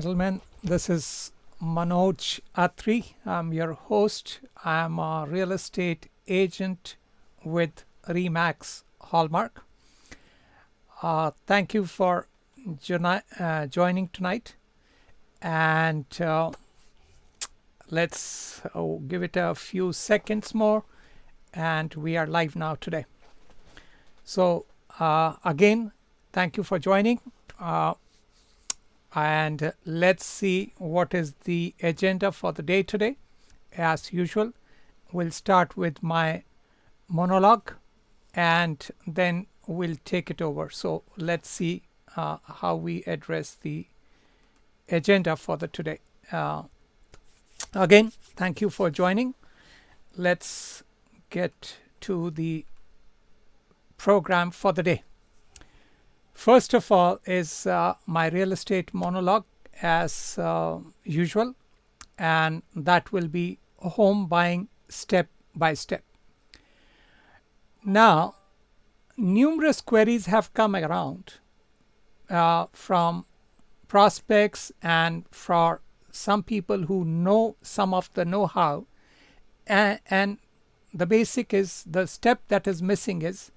Gentlemen, this is Manoj Atri. I'm your host. I'm a real estate agent with Remax Hallmark. Thank you for joining tonight, and let's give it a few seconds more, and we are live now today. So again, thank you for joining. And let's see what is the agenda for the day today. As usual, we'll start with my monologue and then we'll take it over. So let's see how we address the agenda for the today. Again, thank you for joining. Let's get to the program for the day. First of all is my real estate monologue as usual, and that will be home buying step by step. Now, numerous queries have come around from prospects and for some people who know some of the know-how, and the basic is the step that is missing is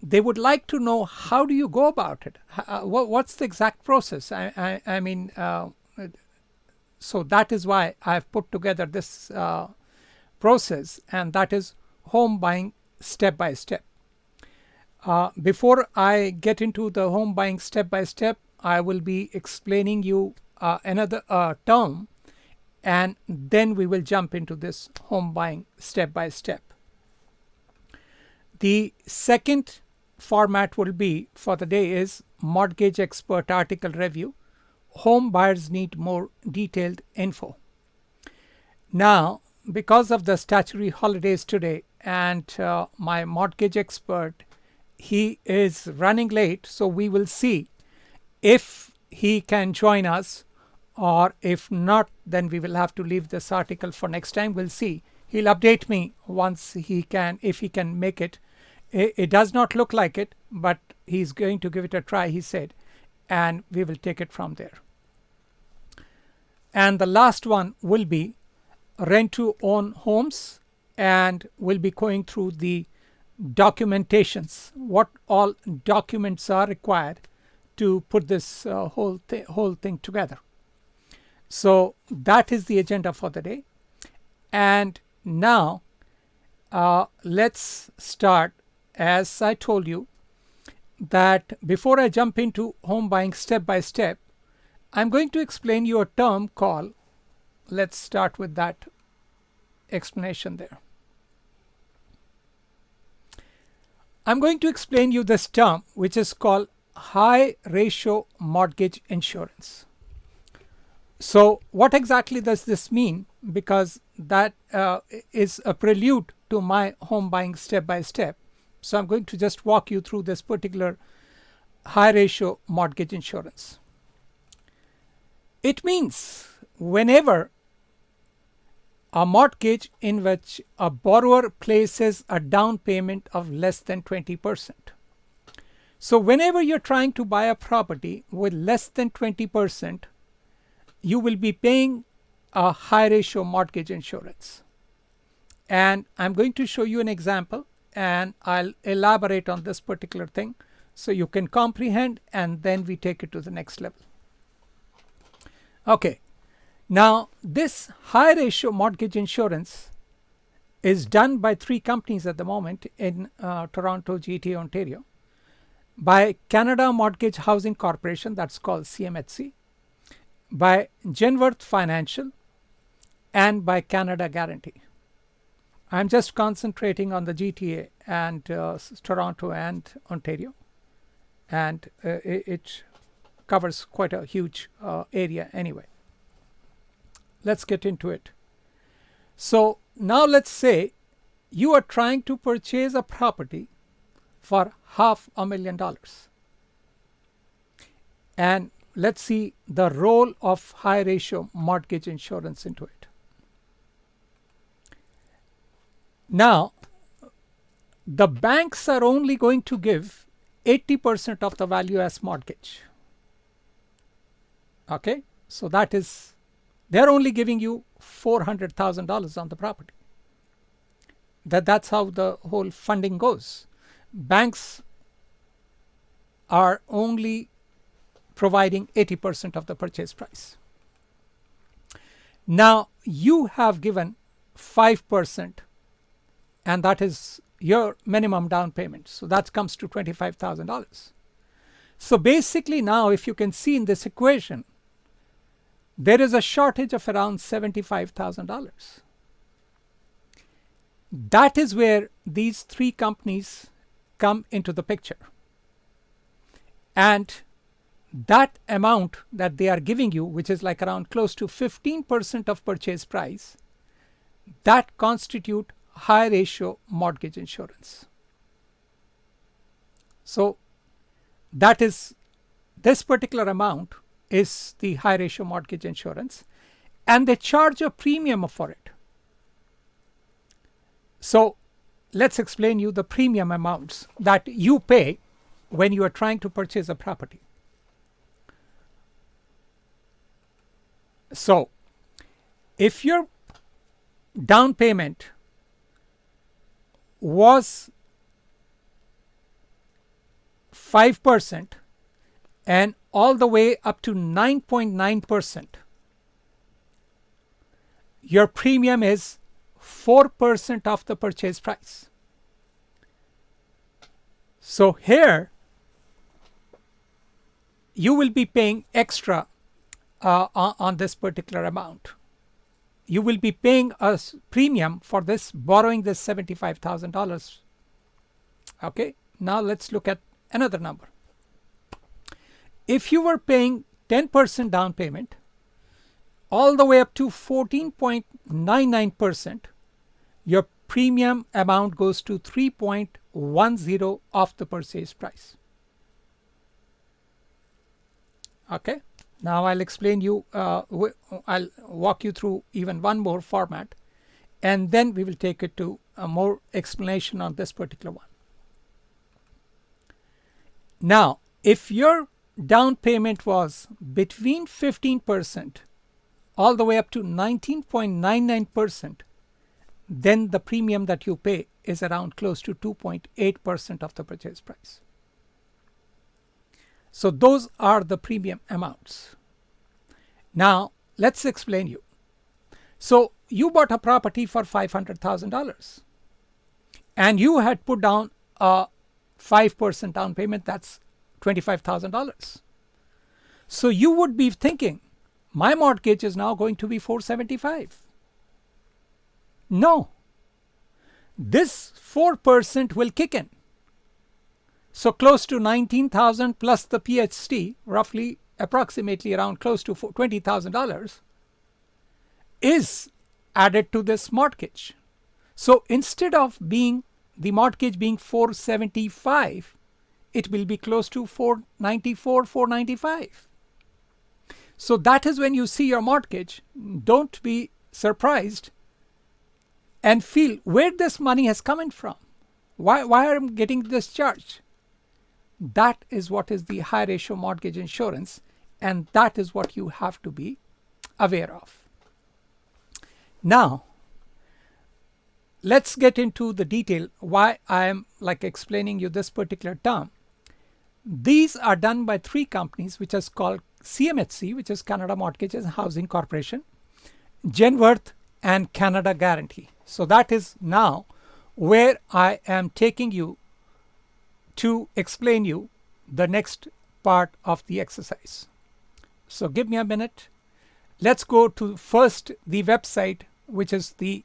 they would like to know how do you go about it? What's the exact process? So that is why I've put together this process, and that is home buying step by step. Before I get into the home buying step by step, I will be explaining you another term, and then we will jump into this home buying step by step. The second format will be for the day is mortgage expert article review. Home buyers need more detailed info. Now, because of the statutory holidays today and my mortgage expert, he is running late, so we will see if he can join us, or if not, then we will have to leave this article for next time. We'll see. He'll update me once he can, if he can make it. It does not look like it, but he's going to give it a try, he said, and we will take it from there. And the last one will be rent to own homes, and we'll be going through the documentations, what all documents are required to put this whole thing together. So that is the agenda for the day. And now let's start. As I told you, that before I jump into home buying step by step, I'm going to explain you a term called, let's start with that explanation there. I'm going to explain you this term, which is called high ratio mortgage insurance. So what exactly does this mean? Because that is a prelude to my home buying step by step. So I'm going to just walk you through this particular high ratio mortgage insurance. It means whenever a mortgage in which a borrower places a down payment of less than 20%. So whenever you're trying to buy a property with less than 20%, you will be paying a high ratio mortgage insurance. And I'm going to show you an example, and I'll elaborate on this particular thing so you can comprehend, and then we take it to the next level. Okay, now this high ratio mortgage insurance is done by 3 companies at the moment in Toronto, GTA, Ontario, by Canada Mortgage Housing Corporation, that's called CMHC, by Genworth Financial, and by Canada Guarantee. I'm just concentrating on the GTA and Toronto and Ontario, and it covers quite a huge area anyway. Let's get into it. So now let's say you are trying to purchase a property for $500,000. And let's see the role of high ratio mortgage insurance into it. Now, the banks are only going to give 80% of the value as mortgage. Okay, So that is, they're only giving you $400,000 on the property. That's how the whole funding goes. Banks are only providing 80% of the purchase price. Now you have given 5%, and that is your minimum down payment. So that comes to $25,000. So basically now, if you can see in this equation, there is a shortage of around $75,000. That is where these three companies come into the picture. And that amount that they are giving you, which is like around close to 15% of purchase price, that constitute high ratio mortgage insurance. So that is, this particular amount is the high ratio mortgage insurance, and they charge a premium for it. So let's explain you the premium amounts that you pay when you are trying to purchase a property. So if your down payment was 5% and all the way up to 9.9%, your premium is 4% of the purchase price. So here you will be paying extra on this particular amount. You will be paying a premium for this, borrowing this $75,000. Okay, now let's look at another number. If you were paying 10% down payment all the way up to 14.99%, your premium amount goes to 3.10 of the purchase price. Okay, now I'll explain you, I'll walk you through even one more format, and then we will take it to a more explanation on this particular one. Now, if your down payment was between 15% all the way up to 19.99%, then the premium that you pay is around close to 2.8% of the purchase price. So those are the premium amounts. Now let's explain you. So you bought a property for $500,000 and you had put down a 5% down payment, that's $25,000. So you would be thinking, my mortgage is now going to be $475,000. No, this 4% will kick in. So close to $19,000 plus the PHT, roughly approximately around close to $20,000 is added to this mortgage. So instead of being the mortgage being $475,000, it will be close to $494,000, $495,000. So that is when you see your mortgage, don't be surprised and feel where this money has come in from. Why am I getting this charge? That is what is the high ratio mortgage insurance, and that is what you have to be aware of. Now, let's get into the detail why I am explaining you this particular term. These are done by three companies, which is called CMHC, which is Canada Mortgage and Housing Corporation, Genworth, and Canada Guarantee. So that is now where I am taking you to explain you the next part of the exercise. So give me a minute. Let's go to first the website, which is the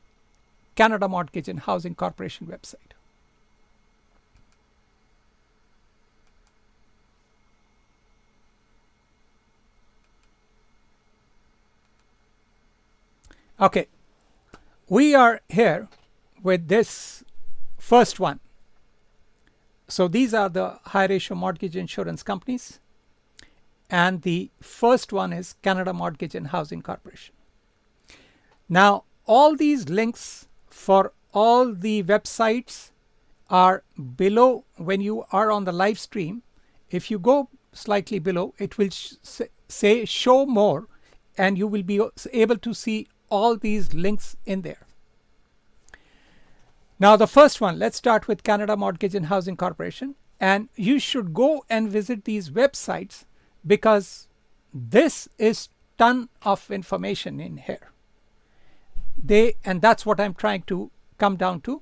Canada Mortgage and Housing Corporation website. Okay, we are here with this first one. So these are the high ratio mortgage insurance companies, and the first one is Canada Mortgage and Housing Corporation. Now all these links for all the websites are below. When you are on the live stream, if you go slightly below, it will say show more, and you will be able to see all these links in there. Now the first one, let's start with Canada Mortgage and Housing Corporation, and you should go and visit these websites because this is ton of information in here. And that's what I'm trying to come down to.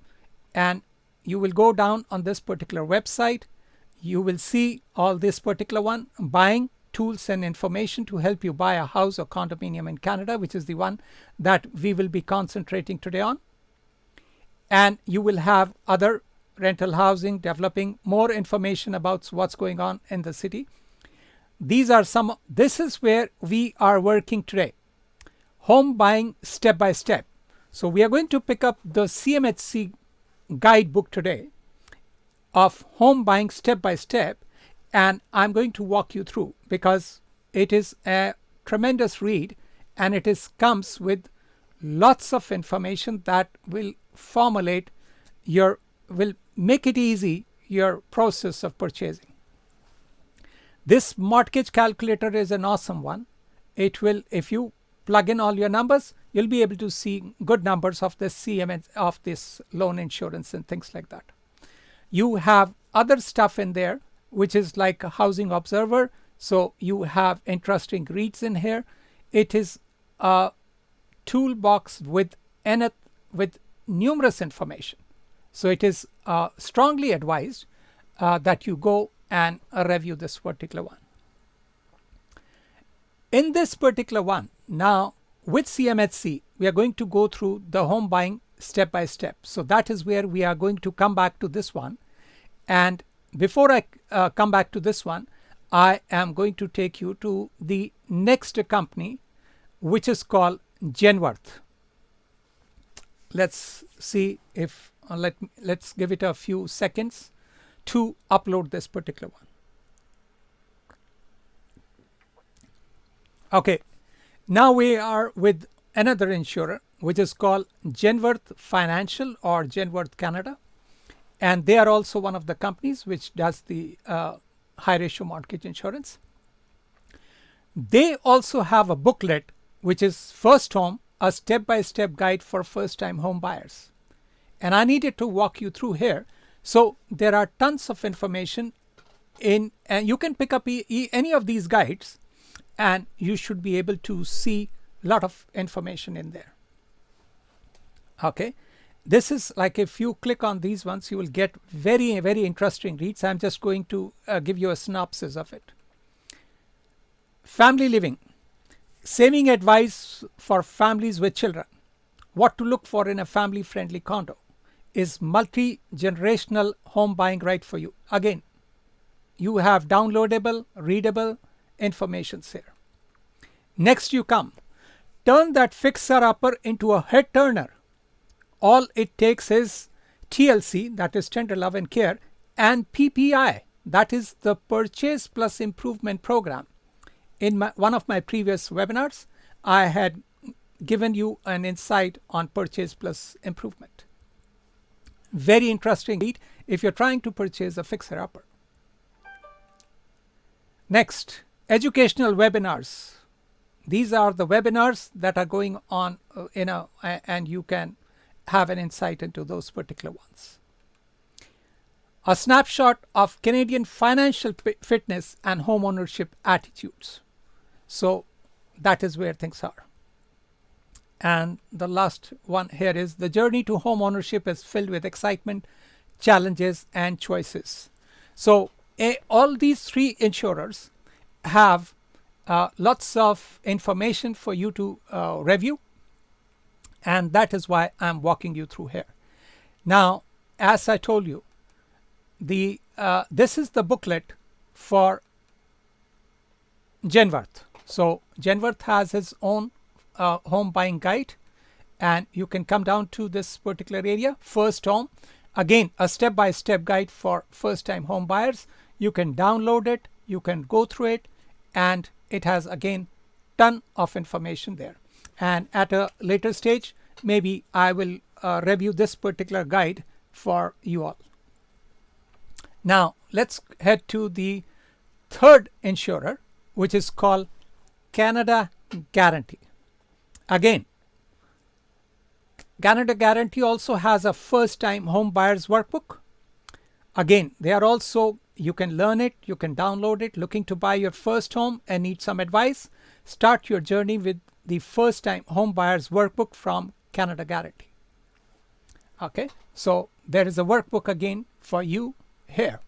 And you will go down on this particular website. You will see all this particular one, buying tools and information to help you buy a house or condominium in Canada, which is the one that we will be concentrating today on. And you will have other rental housing, developing more information about what's going on in the city. This is where we are working today. Home buying step by step. So we are going to pick up the CMHC guidebook today of home buying step by step, and I'm going to walk you through because it is a tremendous read and it comes with lots of information that will make it easy your process of purchasing. This mortgage calculator is an awesome one. It will, if you plug in all your numbers, you'll be able to see good numbers of this CMS, of this loan insurance and things like that. You have other stuff in there, which is like a housing observer. So you have interesting reads in here. It is a toolbox with numerous information. So it is strongly advised that you go and review this particular one. In this particular one, now with CMHC, we are going to go through the home buying step by step. So that is where we are going to come back to this one. And before I come back to this one, I am going to take you to the next company, which is called Genworth. Let's see if let's give it a few seconds to upload this particular one. Okay, now we are with another insurer, which is called Genworth Financial or Genworth Canada, and they are also one of the companies which does the high ratio mortgage insurance. They also have a booklet which is First Home, a step-by-step guide for first-time home buyers. And I needed to walk you through here. So there are tons of information and you can pick up any of these guides and you should be able to see a lot of information in there. Okay, this is like if you click on these ones, you will get very, very interesting reads. I'm just going to give you a synopsis of it. Family living, saving advice for families with children. What to look for in a family-friendly condo. Is multi-generational home buying right for you? Again, you have downloadable, readable information here. Next you come. Turn that fixer-upper into a head turner. All it takes is TLC, that is Tender Love and Care, and PPI, that is the Purchase Plus Improvement Program. In one of my previous webinars, I had given you an insight on Purchase Plus Improvement. Very interesting read if you're trying to purchase a fixer-upper. Next, educational webinars. These are the webinars that are going on and you can have an insight into those particular ones. A snapshot of Canadian financial fitness and homeownership attitudes. So that is where things are. And the last one here is the journey to home ownership is filled with excitement, challenges, and choices. So all these three insurers have lots of information for you to review. And that is why I'm walking you through here. Now, as I told you, this is the booklet for Genworth. So Genworth has its own home buying guide, and you can come down to this particular area, First Home. Again, a step-by-step guide for first-time home buyers. You can download it, you can go through it, and it has again ton of information there. And at a later stage, maybe I will review this particular guide for you all. Now let's head to the third insurer, which is called Canada Guarantee. Again, Canada Guarantee also has a first time home buyers workbook. Again, they are also, you can learn it, you can download it. Looking to buy your first home and need some advice? Start your journey with the first time home buyers workbook from Canada Guarantee. Okay, so there is a workbook again for you here.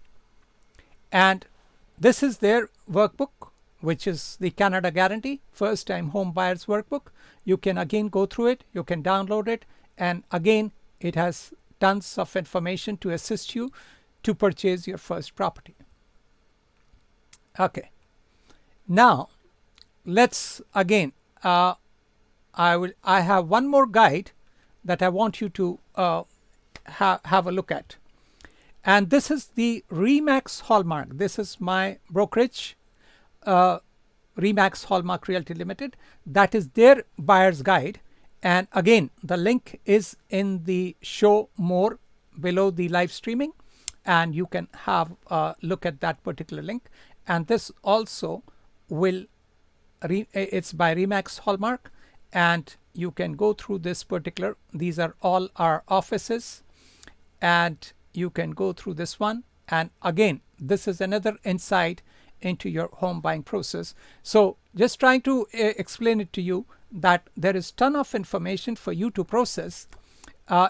And this is their workbook, which is the Canada Guarantee first time home buyers workbook. You can again go through it, you can download it, and again it has tons of information to assist you to purchase your first property. Okay, now let's again I have one more guide that I want you to have a look at, and this is the RE/MAX Hallmark. This is my brokerage, RE/MAX Hallmark Realty Limited. That is their buyer's guide, and again the link is in the show more below the live streaming, and you can have a look at that particular link. And this also will it's by RE/MAX Hallmark, and you can go through this particular, these are all our offices, and you can go through this one. And again, this is another insight into your home buying process. So just trying to explain it to you that there is ton of information for you to process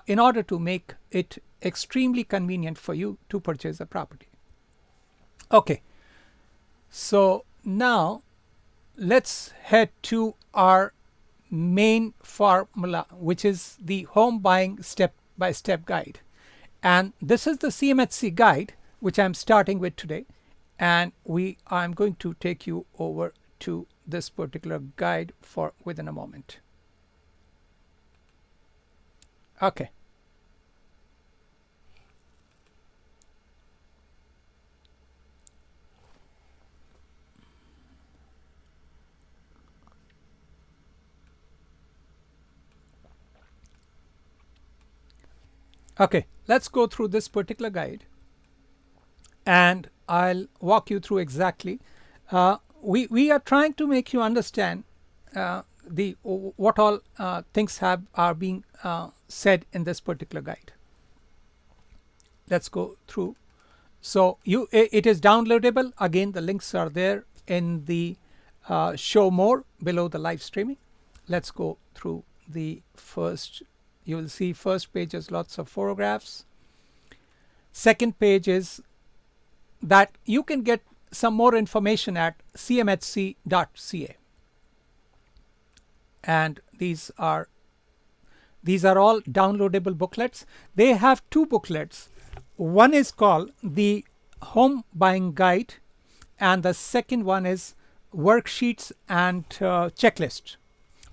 in order to make it extremely convenient for you to purchase a property. Okay, so now let's head to our main formula, which is the home buying step-by-step guide. And this is the CMHC guide, which I'm starting with today. And I'm going to take you over to this particular guide for within a moment. Okay. Okay, let's go through this particular guide, and I'll walk you through exactly. We are trying to make you understand what all things are being said in this particular guide. Let's go through. So it is downloadable. Again, the links are there in the show more below the live streaming. Let's go through the first. You will see first page is lots of photographs. Second page is that you can get some more information at cmhc.ca. And these are all downloadable booklets. They have two booklets. One is called the Home Buying Guide, and the second one is Worksheets and Checklist.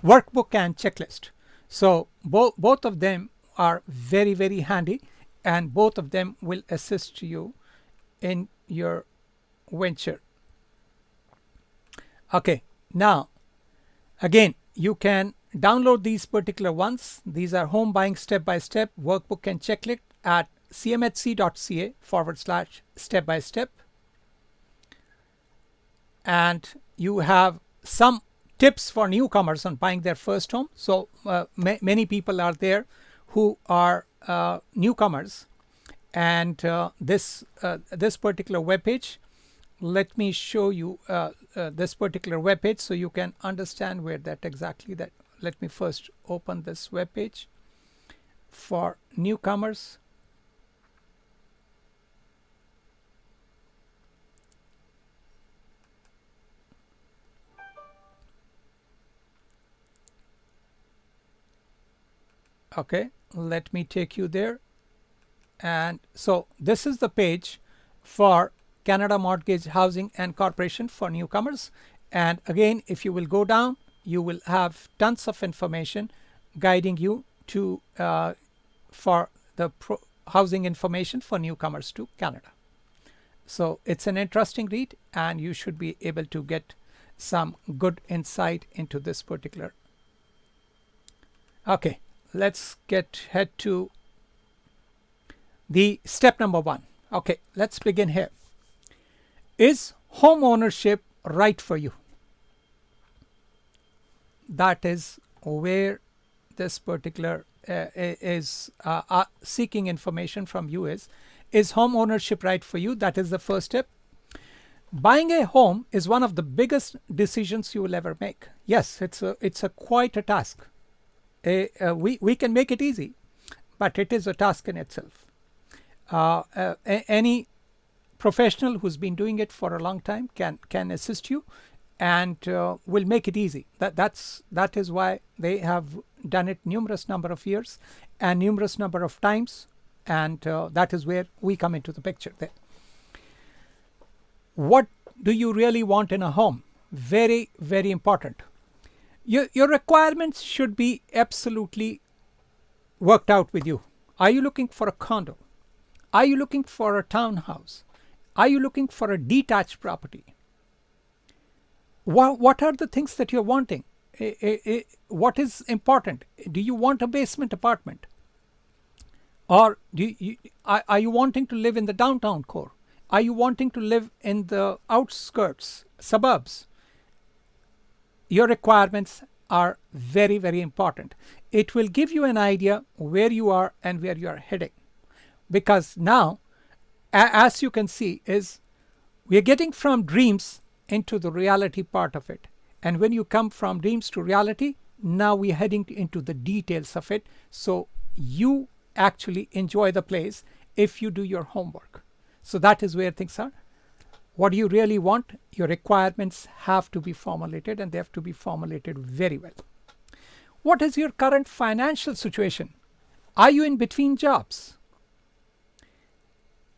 Workbook and Checklist. So both of them are very, very handy, and both of them will assist you in your venture. Okay, now again, you can download these particular ones. These are home buying step-by-step workbook and checklist at cmhc.ca/step-by-step. And you have some tips for newcomers on buying their first home. So many people are there who are newcomers, and this particular webpage, let me show you this particular webpage so you can understand where that exactly that. Let me first open this webpage for newcomers. Okay, let me take you there. And so this is the page for Canada Mortgage Housing and Corporation for newcomers. And again, if you will go down, you will have tons of information guiding you to for the housing information for newcomers to Canada. So it's an interesting read, and you should be able to get some good insight into this particular. Okay, let's head to the step number 1. Okay, let's begin here. Is home ownership right for you? that is where this particular is seeking information from you is home ownership right for you? That is the first step. Buying a home is one of the biggest decisions you will ever make. Yes, it's a quite a task. We can make it easy, but it is a task in itself. Any professional who's been doing it for a long time can assist you and will make it easy. That is why they have done it numerous number of years and numerous number of times, and that is where we come into the picture there. What do you really want in a home? Very, very important. Your requirements should be absolutely worked out with you. Are you looking for a condo? Are you looking for a townhouse? Are you looking for a detached property? What are the things that you're wanting? What is important? Do you want a basement apartment? Or are you wanting to live in the downtown core? Are you wanting to live in the outskirts, suburbs? Your requirements are very, very important. It will give you an idea where you are and where you are heading. Because now, as you can see, is we are getting from dreams into the reality part of it. And when you come from dreams to reality, now we're heading into the details of it. So you actually enjoy the place if you do your homework. So that is where things are. What do you really want? Your requirements have to be formulated, and they have to be formulated very well. What is your current financial situation? Are you in between jobs?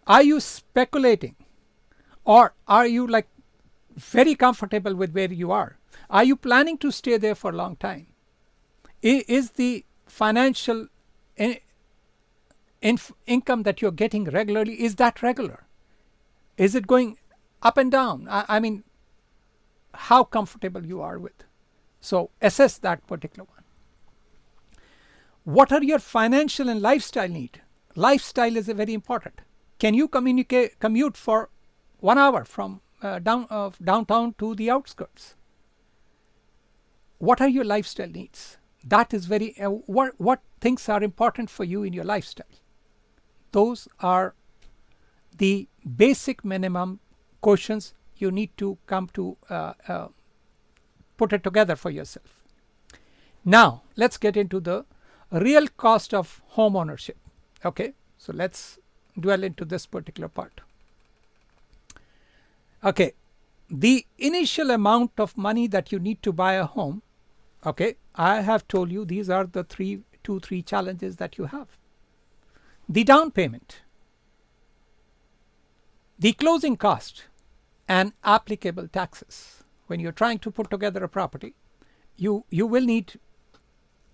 Are you speculating? Or are you like very comfortable with where you are? Are you planning to stay there for a long time? Is the financial income that you're getting regularly, is that regular? Is it going up and down? I mean, how comfortable you are with. So assess that particular one. What are your financial and lifestyle needs? Lifestyle is very important. Can you commute for 1 hour from downtown to the outskirts? What are your lifestyle needs? That is very, what things are important for you in your lifestyle? Those are the basic minimum questions you need to come to put it together for yourself. Now, let's get into the real cost of home ownership. Okay, so let's dwell into this particular part. Okay, the initial amount of money that you need to buy a home, okay, I have told you these are the two, three challenges that you have. The down payment, the closing cost, and applicable taxes. When you're trying to put together a property, you will need,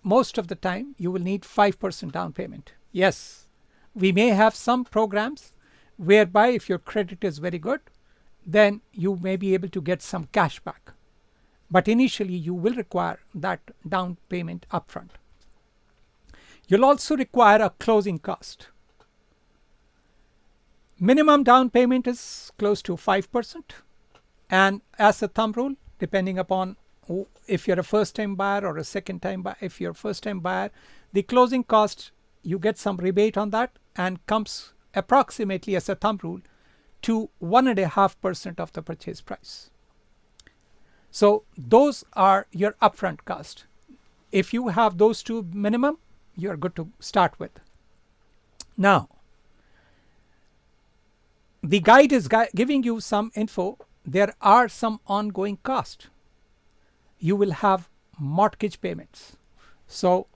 most of the time, you will need 5% down payment. Yes, we may have some programs whereby if your credit is very good, then you may be able to get some cash back. But initially, you will require that down payment upfront. You'll also require a closing cost. Minimum down payment is close to 5%. And as a thumb rule, depending upon if you're a first-time buyer or a second-time buyer, if you're a first-time buyer, the closing cost, you get some rebate on that and comes approximately as a thumb rule to 1.5% of the purchase price. So those are your upfront cost. If you have those two minimum, you're good to start with. Now, the guide is giving you some info. There are some ongoing costs. You will have mortgage payments. So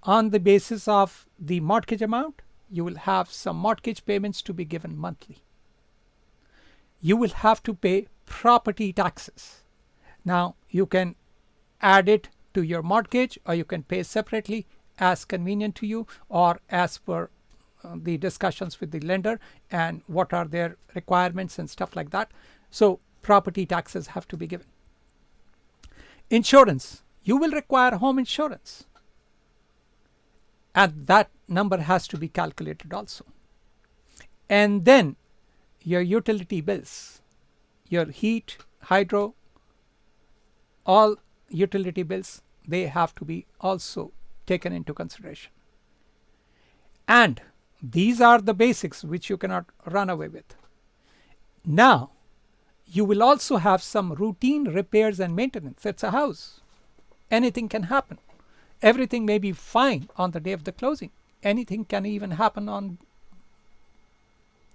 on the basis of the mortgage amount, you will have some mortgage payments to be given monthly. You will have to pay property taxes. Now, you can add it to your mortgage, or you can pay separately as convenient to you, or as per the discussions with the lender and what are their requirements and stuff like that. So property taxes have to be given. Insurance. You will require home insurance. And that number has to be calculated also. And then your utility bills, your heat, hydro, all utility bills, they have to be also taken into consideration. And these are the basics which you cannot run away with. Now, you will also have some routine repairs and maintenance. It's a house. Anything can happen. Everything may be fine on the day of the closing. Anything can even happen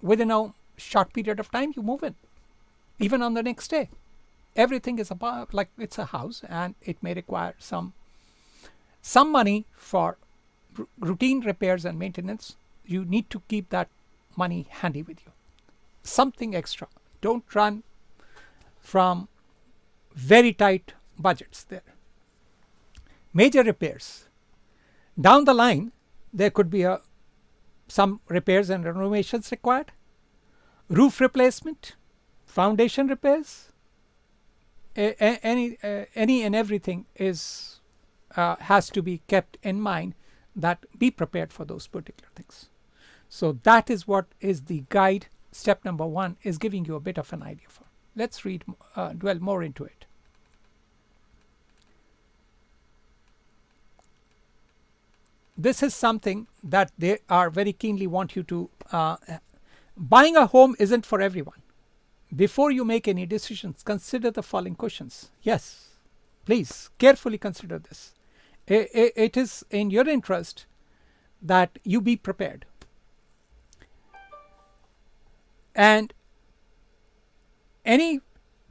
within a short period of time you move in, even on the next day. Everything is about, like, it's a house, and it may require some money for routine repairs and maintenance. You need to keep that money handy with you. Something extra. Don't run from very tight budgets there. Major repairs. Down the line, there could be some repairs and renovations required. Roof replacement, foundation repairs, any and everything has to be kept in mind. That be prepared for those particular things. So that is what is the guide. Step number 1 is giving you a bit of an idea for. Let's dwell more into it. This is something that they are very keenly want you to. Buying a home isn't for everyone. Before you make any decisions, consider the following questions. Yes, please carefully consider this. It is in your interest that you be prepared. And any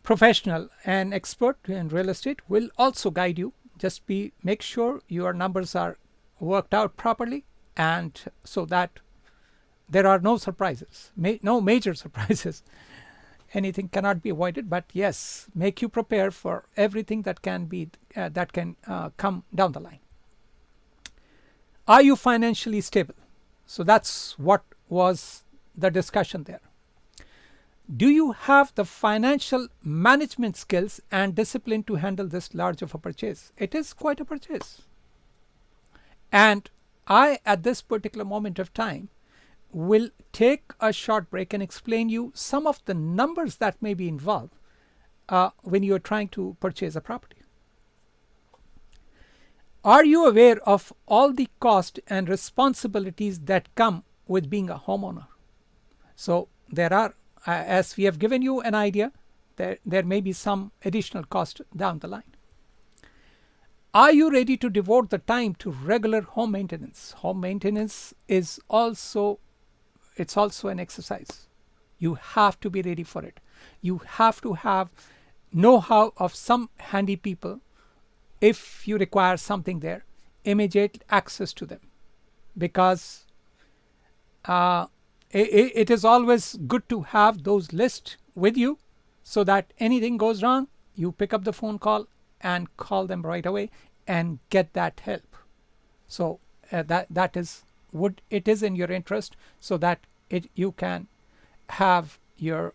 professional and expert in real estate will also guide you. Just make sure your numbers are worked out properly, and so that there are no surprises, no major surprises. Anything cannot be avoided, but yes, make you prepare for everything that can come down the line. Are you financially stable? So that's what was the discussion there. Do you have the financial management skills and discipline to handle this large of a purchase? It is quite a purchase. And I, at this particular moment of time, will take a short break and explain you some of the numbers that may be involved when you are trying to purchase a property. Are you aware of all the cost and responsibilities that come with being a homeowner? So there are, as we have given you an idea, there may be some additional cost down the line. Are you ready to devote the time to regular home maintenance? Home maintenance is also an exercise. You have to be ready for it. You have to have know-how of some handy people. If you require something there, immediate access to them, because it is always good to have those lists with you, so that anything goes wrong, you pick up the phone call and call them right away and get that help. So that is what it is in your interest, so that you can have your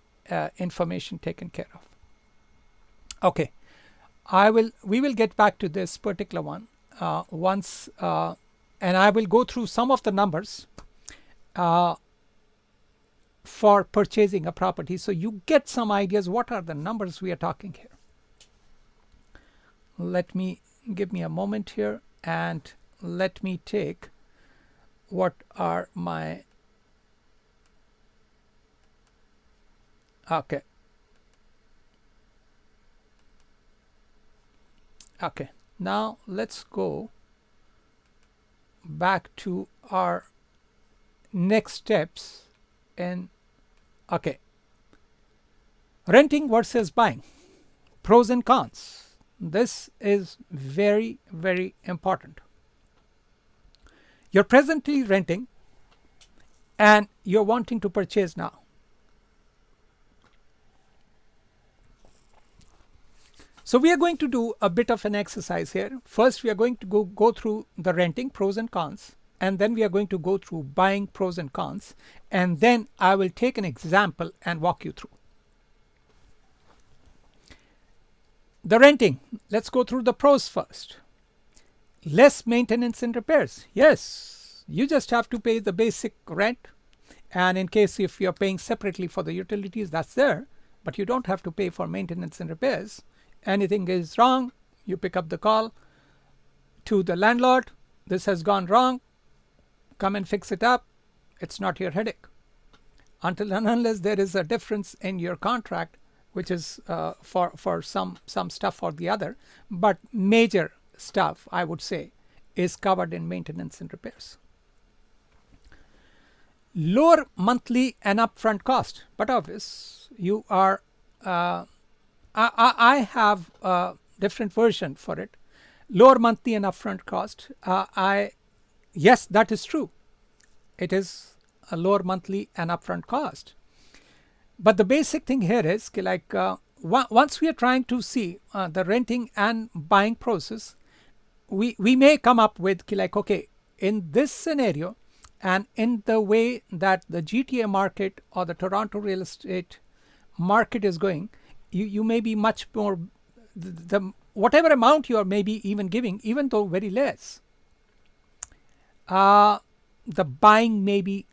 information taken care of. Okay, we will get back to this particular one once, and I will go through some of the numbers for purchasing a property, so you get some ideas what are the numbers we are talking here. Give me a moment here, and let me take what are my okay. Now let's go back to our next steps in renting versus buying, pros and cons. This is very, very important. You're presently renting and you're wanting to purchase now. So we are going to do a bit of an exercise here. First, we are going to go through the renting pros and cons, and then we are going to go through buying pros and cons, and then I will take an example and walk you through. The renting, let's go through the pros first. Less maintenance and repairs. Yes, you just have to pay the basic rent, and in case if you're paying separately for the utilities, that's there, but you don't have to pay for maintenance and repairs. Anything is wrong, you pick up the call, to the landlord, this has gone wrong, come and fix it up. It's not your headache. Until and unless there is a difference in your contract, which is for some stuff or the other, but major stuff, I would say, is covered in maintenance and repairs. Lower monthly and upfront cost, but obvious, you are, I have a different version for it. Lower monthly and upfront cost, yes, that is true. It is a lower monthly and upfront cost. But the basic thing here is like once we are trying to see the renting and buying process, we may come up with like, okay, in this scenario and in the way that the GTA market or the Toronto real estate market is going, you may be much more, the whatever amount you are maybe even giving, even though very less, the buying may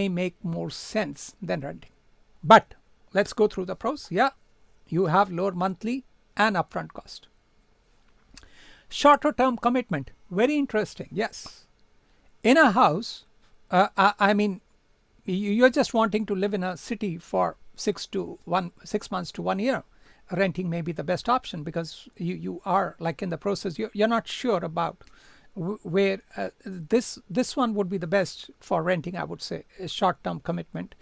make more sense than renting. But let's go through the pros. Yeah, you have lower monthly and upfront cost. Shorter term commitment, very interesting. Yes, in a house, I mean, you're just wanting to live in a city for 6 months to 1 year. Renting may be the best option because you are like in the process, you're not sure about where this one would be the best for renting. I would say a short-term commitment,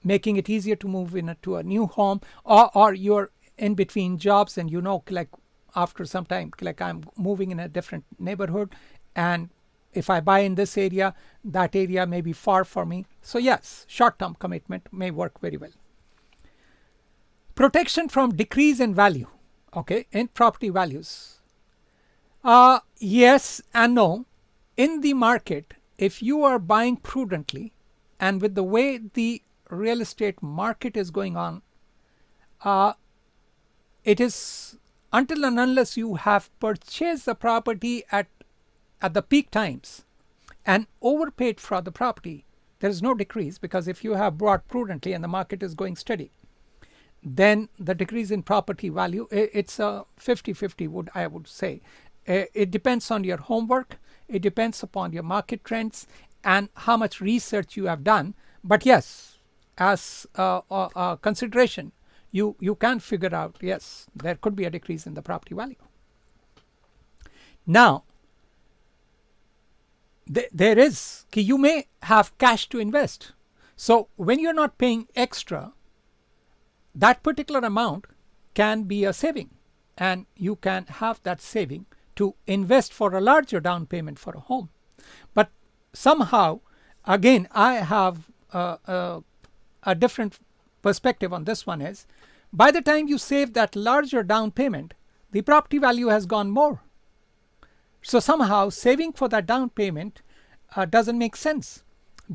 making it easier to move into a new home, or you're in between jobs and like after some time, like I'm moving in a different neighborhood, and if I buy in this area, that area may be far for me. So yes, short-term commitment may work very well. Protection from decrease in value, okay, in property values. Yes and no. In the market, if you are buying prudently and with the way the real estate market is going on, it is until and unless you have purchased the property at the peak times and overpaid for the property, there is no decrease, because if you have bought prudently and the market is going steady, then the decrease in property value, it's a 50-50, I would say. It depends on your homework, it depends upon your market trends and how much research you have done. But yes, as a consideration, you can figure out, yes, there could be a decrease in the property value. Now, there is, you may have cash to invest. So when you're not paying extra, that particular amount can be a saving, and you can have that saving to invest for a larger down payment for a home. But somehow, again, I have a different perspective on this one. Is by the time you save that larger down payment, the property value has gone more. So somehow saving for that down payment doesn't make sense,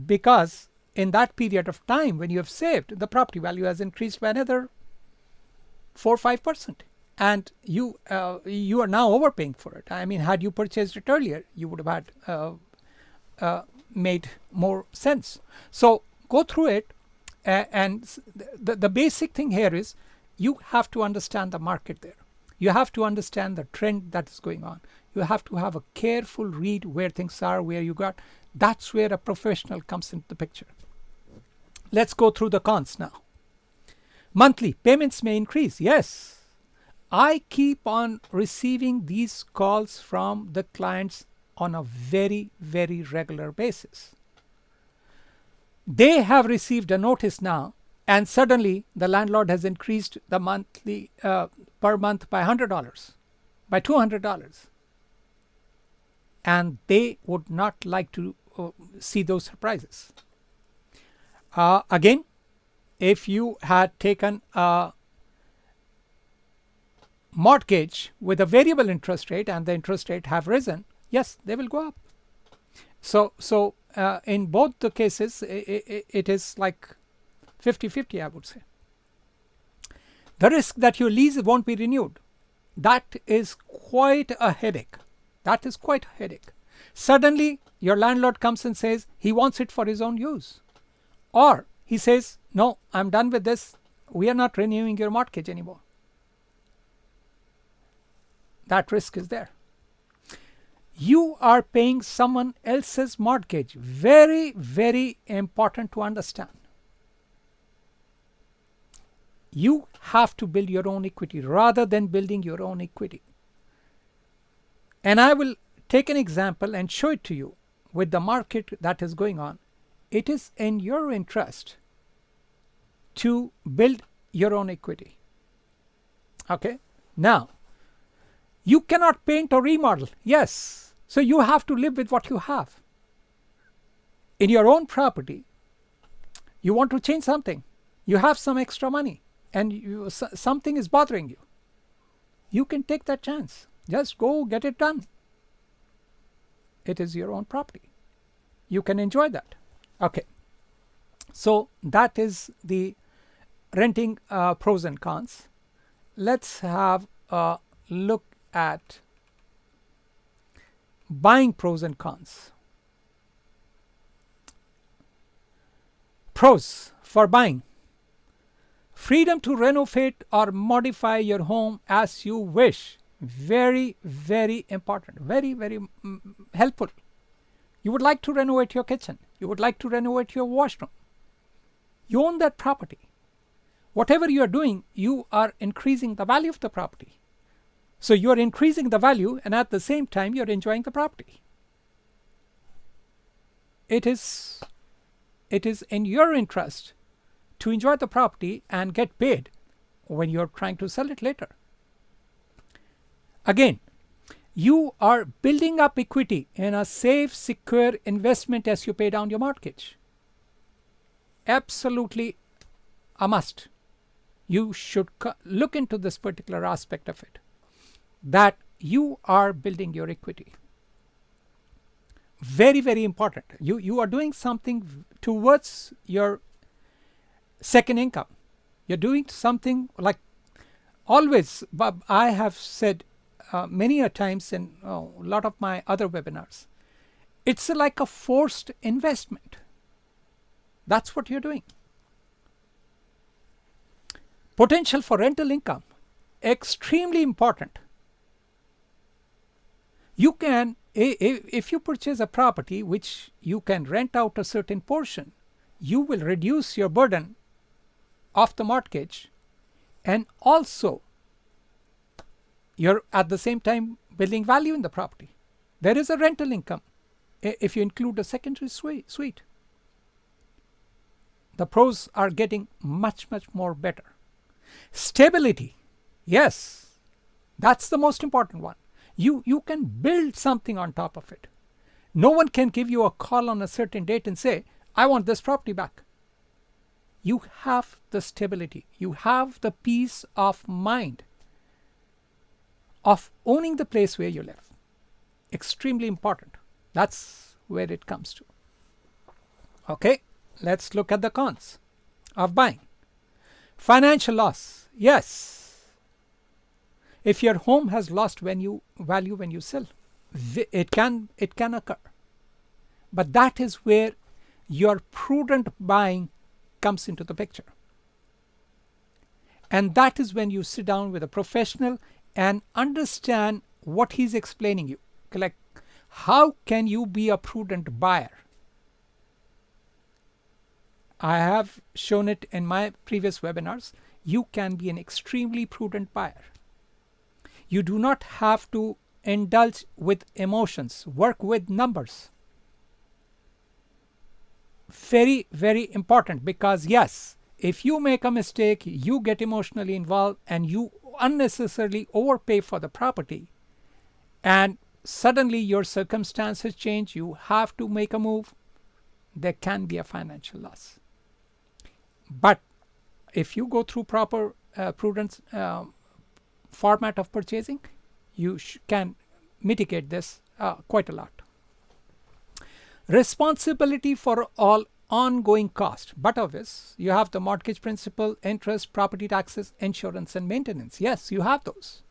because in that period of time when you have saved, the property value has increased by another 4 or 5%. And you are now overpaying for it. I mean, had you purchased it earlier, you would have had made more sense. So go through it, and the basic thing here is you have to understand the market there. You have to understand the trend that is going on. You have to have a careful read where things are, where you got. That's where a professional comes into the picture. Let's go through the cons now. Monthly payments may increase. Yes. I keep on receiving these calls from the clients on a very, very regular basis. They have received a notice now, and suddenly the landlord has increased the monthly per month by $100, by $200. And they would not like to see those surprises. Again, if you had taken a mortgage with a variable interest rate and the interest rate have risen, yes, they will go up. So in both the cases, it is like 50-50, I would say. The risk that your lease won't be renewed, that is quite a headache. That is quite a headache. Suddenly, your landlord comes and says he wants it for his own use. Or he says, no, I'm done with this. We are not renewing your mortgage anymore. That risk is there. You are paying someone else's mortgage. Very, very important to understand. You have to build your own equity rather than building your own equity. And I will take an example and show it to you with the market that is going on. It is in your interest to build your own equity. Okay? Now, you cannot paint or remodel. Yes. So you have to live with what you have. In your own property, you want to change something. You have some extra money and something is bothering you. You can take that chance. Just go get it done. It is your own property. You can enjoy that. Okay. So that is the renting pros and cons. Let's have a look at buying pros and cons. Pros for buying: freedom to renovate or modify your home as you wish. Very, very important. Very, very helpful. You would like to renovate your kitchen. You would like to renovate your washroom. You own that property. Whatever you are doing, you are increasing the value of the property. So you are increasing the value, and at the same time you are enjoying the property. It is in your interest to enjoy the property and get paid when you are trying to sell it later. Again, you are building up equity in a safe, secure investment as you pay down your mortgage. Absolutely a must. You should look into this particular aspect of it, that you are building your equity. Very, very important. You are doing something towards your second income. You're doing something like always. I have said many a times in a lot of my other webinars, it's like a forced investment. That's what you're doing. Potential for rental income, extremely important. You can, if you purchase a property which you can rent out a certain portion, you will reduce your burden of the mortgage, and also you're at the same time building value in the property. There is a rental income if you include a secondary suite. The pros are getting much, much more better. Stability, yes, that's the most important one. You can build something on top of it. No one can give you a call on a certain date and say, I want this property back. You have the stability. You have the peace of mind of owning the place where you live. Extremely important. That's where it comes to. Okay, let's look at the cons of buying. Financial loss, yes. If your home has lost value when you sell, it can occur. But that is where your prudent buying comes into the picture. And that is when you sit down with a professional and understand what he's explaining you. Like, how can you be a prudent buyer? I have shown it in my previous webinars. You can be an extremely prudent buyer. You do not have to indulge with emotions. Work with numbers. Very, very important, because yes, if you make a mistake, you get emotionally involved and you unnecessarily overpay for the property, and suddenly your circumstances change, you have to make a move, there can be a financial loss. But if you go through proper prudence format of purchasing, you can mitigate this quite a lot. Responsibility for all ongoing cost. But obvious, you have the mortgage principal, interest, property taxes, insurance, and maintenance. Yes, you have those.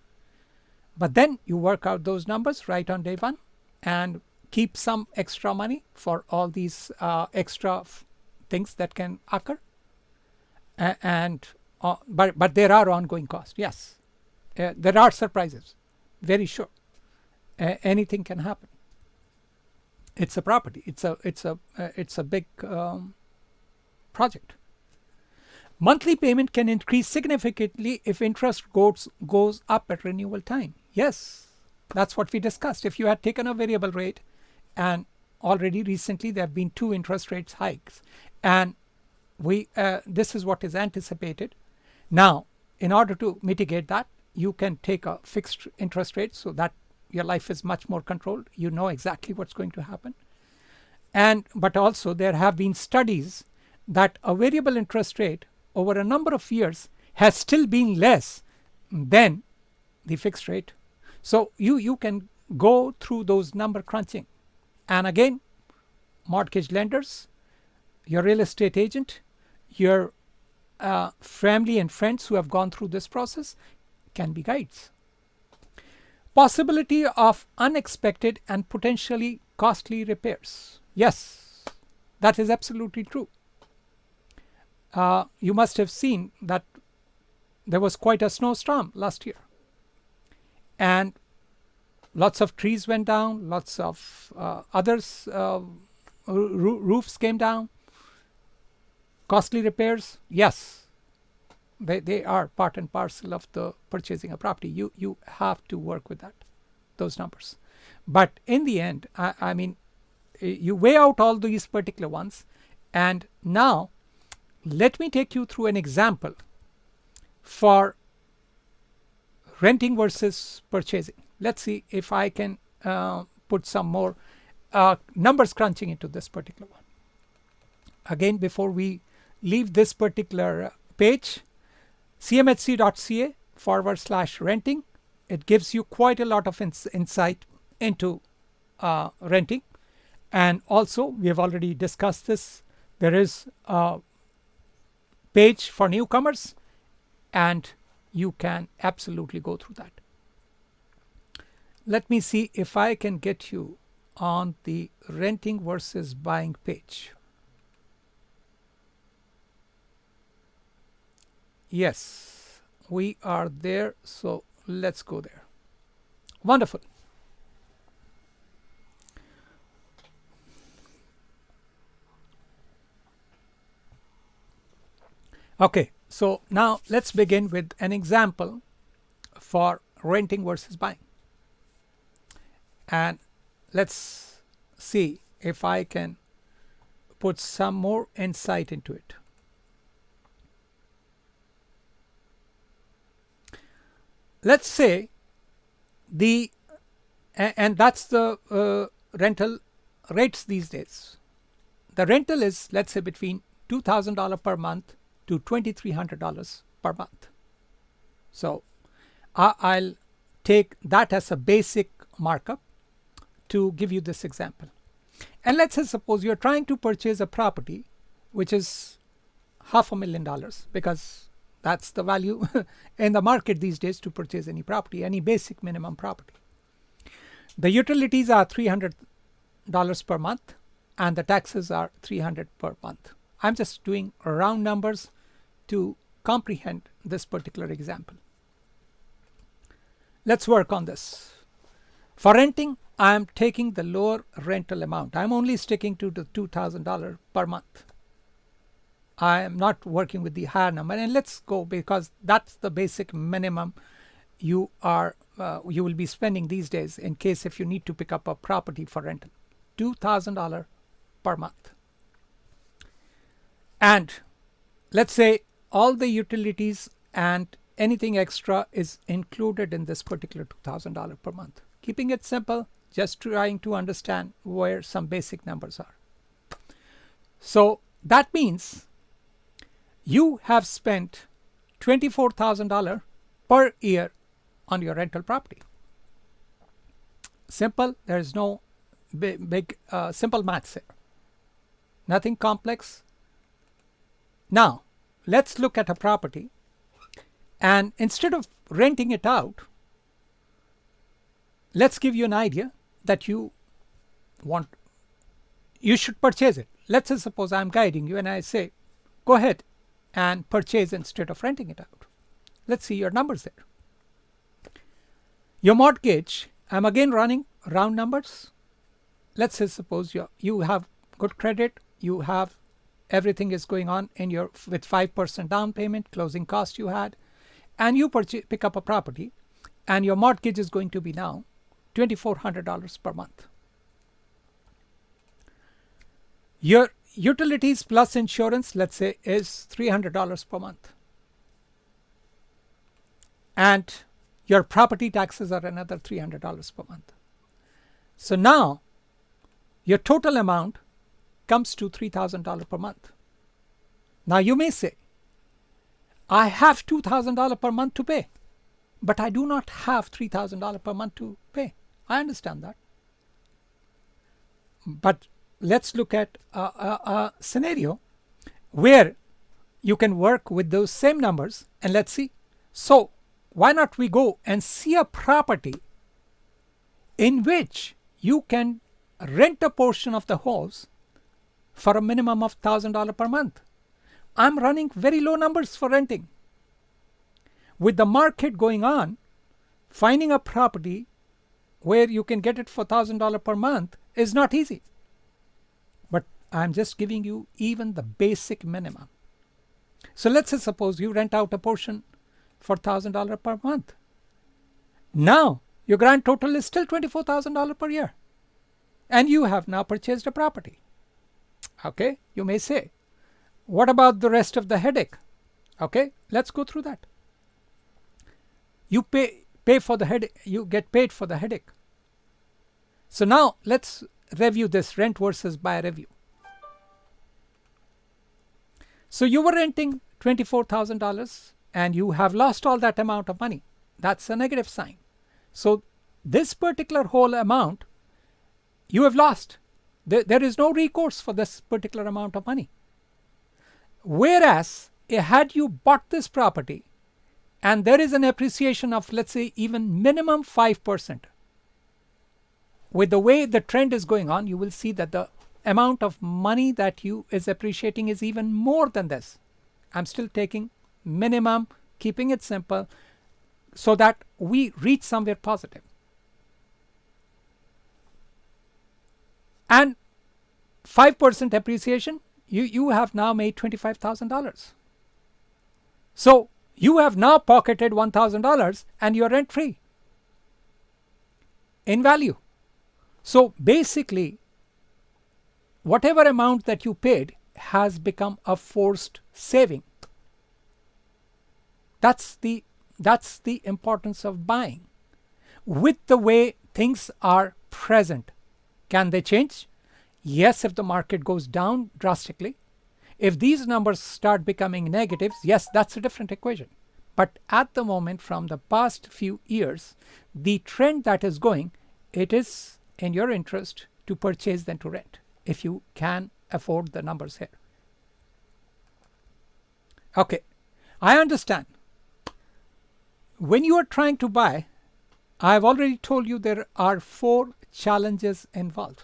But then you work out those numbers right on day one and keep some extra money for all these extra things that can occur. But there are ongoing costs. Yes, there are surprises. Very sure. Anything can happen. It's a property. It's a big project. Monthly payment can increase significantly if interest goes up at renewal time. Yes, that's what we discussed. If you had taken a variable rate, and already recently there have been 2 interest rates hikes, and this is what is anticipated. Now, in order to mitigate that, you can take a fixed interest rate so that your life is much more controlled. You know exactly what's going to happen. But also there have been studies that a variable interest rate over a number of years has still been less than the fixed rate. So you can go through those number crunching. And again, mortgage lenders, your real estate agent, your family and friends who have gone through this process can be guides. Possibility of unexpected and potentially costly repairs. Yes, that is absolutely true. You must have seen that there was quite a snowstorm last year, and lots of trees went down, lots of others roofs came down. Costly repairs, yes, they are part and parcel of the purchasing a property. You have to work with those numbers. But in the end, I mean, you weigh out all these particular ones, and now let me take you through an example for renting versus purchasing. Let's see if I can put some more numbers crunching into this particular one. Again, before we leave this particular page, cmhc.ca/renting, it gives you quite a lot of insight into renting. And also, we have already discussed this, there is a page for newcomers, and you can absolutely go through that. Let me see if I can get you on the renting versus buying page. Yes, we are there, so let's go there. Wonderful. Okay, so now let's begin with an example for renting versus buying. And let's see if I can put some more insight into it. Let's say and that's the rental rates these days. The rental is, let's say, between $2,000 per month to $2,300 per month. So I'll take that as a basic markup to give you this example. And let's say suppose you're trying to purchase a property which is $500,000, because that's the value in the market these days to purchase any property, any basic minimum property. The utilities are $300 per month, and the taxes are $300 per month. I'm just doing round numbers to comprehend this particular example. Let's work on this. For renting, I am taking the lower rental amount. I'm only sticking to the $2,000 per month. I am not working with the higher number, and let's go, because that's the basic minimum you will be spending these days in case if you need to pick up a property for rental. $2,000 per month. And let's say all the utilities and anything extra is included in this particular $2,000 per month. Keeping it simple, just trying to understand where some basic numbers are. So that means you have spent $24,000 per year on your rental property. Simple, there is no big simple maths here. Nothing complex. Now, let's look at a property, and instead of renting it out, let's give you an idea that you should purchase it. Let's say suppose I'm guiding you and I say, go ahead and purchase instead of renting it out. Let's see your numbers there. Your mortgage, I'm again running round numbers. let's say suppose you have good credit, you have everything is going on in your with 5% down payment, closing cost you had, and you pick up a property, and your mortgage is going to be now $2,400 per month. Your utilities plus insurance, let's say, is $300 per month. And your property taxes are another $300 per month. So now your total amount comes to $3,000 per month. Now you may say, I have $2,000 per month to pay, but I do not have $3,000 per month to pay. I understand that. But let's look at a scenario where you can work with those same numbers, and let's see. So why not we go and see a property in which you can rent a portion of the house for a minimum of $1,000 per month. I'm running very low numbers for renting. With the market going on, finding a property where you can get it for $1,000 per month is not easy. But I'm just giving you even the basic minimum. So let's say suppose you rent out a portion for $1,000 per month. Now your grand total is still $24,000 per year, and you have now purchased a property. Okay, you may say, what about the rest of the headache? Okay, let's go through that. You pay for the headache, you get paid for the headache. So now let's review this rent versus buy review. So you were renting $24,000 and you have lost all that amount of money. That's a negative sign. So this particular whole amount you have lost. There is no recourse for this particular amount of money. Whereas had you bought this property and there is an appreciation of, let's say, even minimum 5%, with the way the trend is going on, you will see that the amount of money that you is appreciating is even more than this. I'm still taking minimum, keeping it simple, so that we reach somewhere positive. And 5% appreciation, you have now made $25,000. So you have now pocketed $1,000 and you're rent free in value. So basically, whatever amount that you paid has become a forced saving. That's the importance of buying. With the way things are present, can they change? Yes, if the market goes down drastically. If these numbers start becoming negatives, yes, that's a different equation. But at the moment, from the past few years, the trend that is going, it is in your interest to purchase than to rent, if you can afford the numbers here. Okay, I understand. When you are trying to buy, I've already told you there are 4 challenges involved.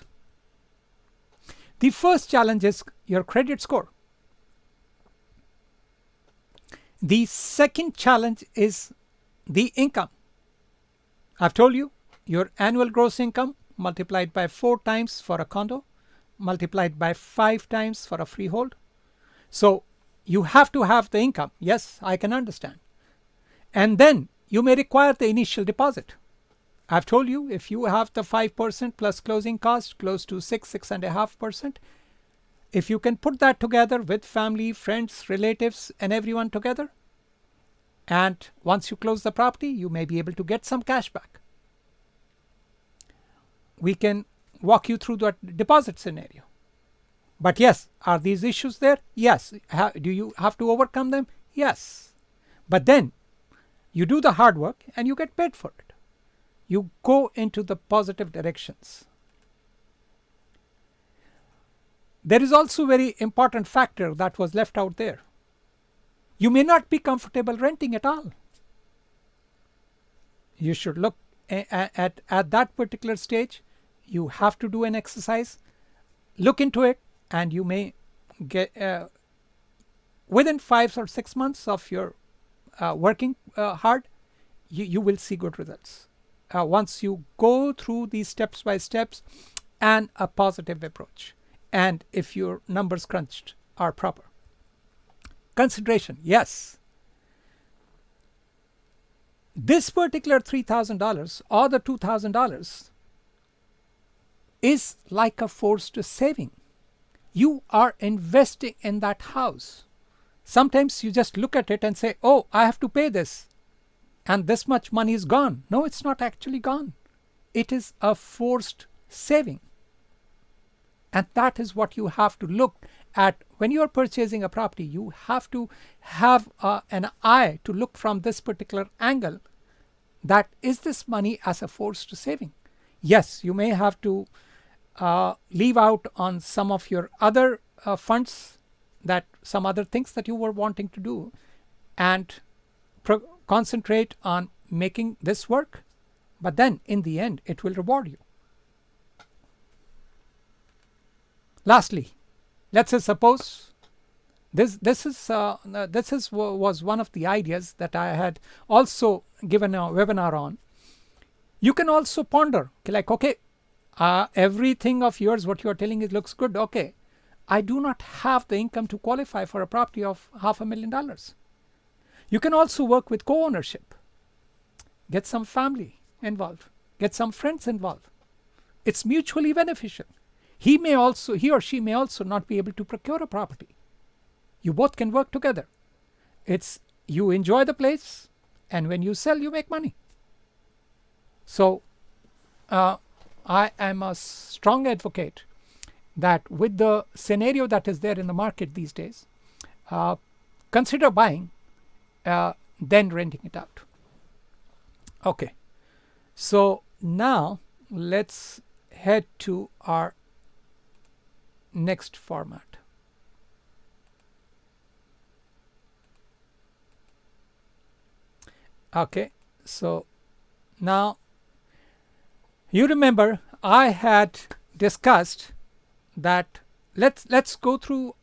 The first challenge is your credit score. The second challenge is the income. I've told you your annual gross income multiplied by 4 times for a condo, multiplied by 5 times for a freehold. So you have to have the income. Yes, I can understand. And then you may require the initial deposit. I've told you if you have the 5% plus closing cost close to 6.5%, if you can put that together with family, friends, relatives, and everyone together, and once you close the property, you may be able to get some cash back. We can walk you through that deposit scenario. But yes, are these issues there? Yes. Do you have to overcome them? Yes. But then you do the hard work and you get paid for it. You go into the positive directions. There is also a very important factor that was left out there. You may not be comfortable renting at all. You should look at that particular stage. You have to do an exercise, look into it, and you may get within 5 or 6 months of your working hard, you will see good results. Once you go through these steps by steps and a positive approach, and if your numbers crunched are proper. Consideration, yes. This particular $3,000 or the $2,000 is like a forced saving. You are investing in that house. Sometimes you just look at it and say, oh, I have to pay this, and this much money is gone. No, it's not actually gone. It is a forced saving. And that is what you have to look at when you are purchasing a property. You have to have an eye to look from this particular angle. That is this money as a forced saving? Yes, you may have to leave out on some of your other funds, that some other things that you were wanting to do, and concentrate on making this work, but then in the end it will reward you. Lastly, let's say suppose this was one of the ideas that I had also given a webinar on. You can also ponder, like, okay, everything of yours, what you are telling, it looks good. Okay, I do not have the income to qualify for a property of $500,000. You can also work with co-ownership. Get some family involved. Get some friends involved. It's mutually beneficial. He or she may also not be able to procure a property. You both can work together. It's you enjoy the place, and when you sell, you make money. So I am a strong advocate that with the scenario that is there in the market these days, consider buying, then renting it out. Okay, so now let's head to our next format. Okay, so now you remember I had discussed that let's go through